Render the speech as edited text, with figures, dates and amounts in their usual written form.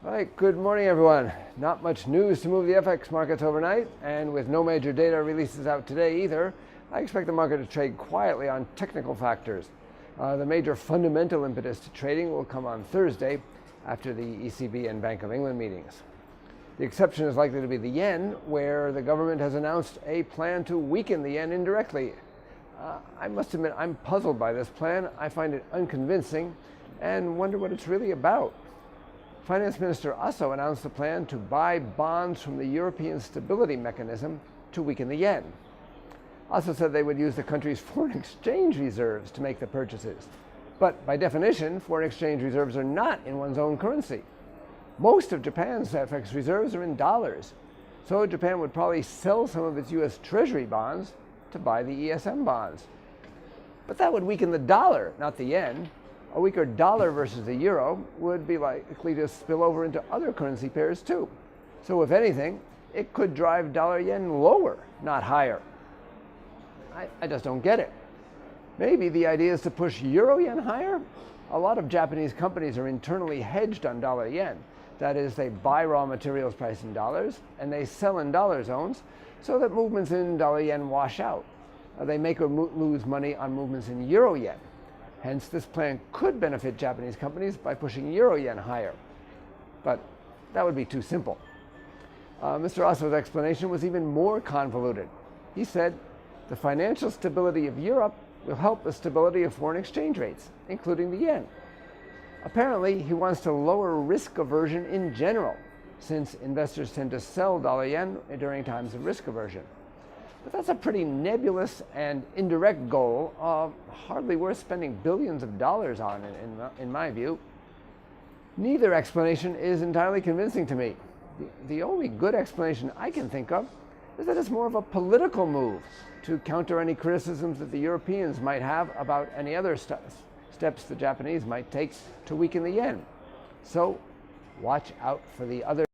All right, good morning, everyone. Not much news to move the FX markets overnight, and with no major data releases out today either, I expect the market to trade quietly on technical factors. The major fundamental impetus to trading will come on Thursday after the ECB and Bank of England meetings. The exception is likely to be the yen, where the government has announced a plan to weaken the yen indirectly. I must admit I'm puzzled by this plan. I find it unconvincing and wonder what it's really about. Finance Minister also announced a plan to buy bonds from the European Stability Mechanism to weaken the yen. Also said they would use the country's foreign exchange reserves to make the purchases. But by definition, foreign exchange reserves are not in one's own currency. Most of Japan's FX reserves are in dollars. So Japan would probably sell some of its US Treasury bonds to buy the ESM bonds. But that would weaken the dollar, not the yen. A weaker dollar versus the euro would be likely to spill over into other currency pairs too. So if anything, it could drive dollar-yen lower, not higher. I just don't get it. Maybe the idea is to push euro-yen higher? A lot of Japanese companies are internally hedged on dollar-yen. That is, they buy raw materials priced in dollars and they sell in dollar zones so that movements in dollar-yen wash out. They make or lose money on movements in euro-yen. Hence, this plan could benefit Japanese companies by pushing euro-yen higher. But that would be too simple. Mr. Osso's explanation was even more convoluted. He said, the financial stability of Europe will help the stability of foreign exchange rates, including the yen. Apparently, he wants to lower risk aversion in general, since investors tend to sell dollar-yen during times of risk aversion. But that's a pretty nebulous and indirect goal, hardly worth spending billions of dollars on, in my view. Neither explanation is entirely convincing to me. The only good explanation I can think of is that it's more of a political move to counter any criticisms that the Europeans might have about any other steps the Japanese might take to weaken the yen. So watch out for the other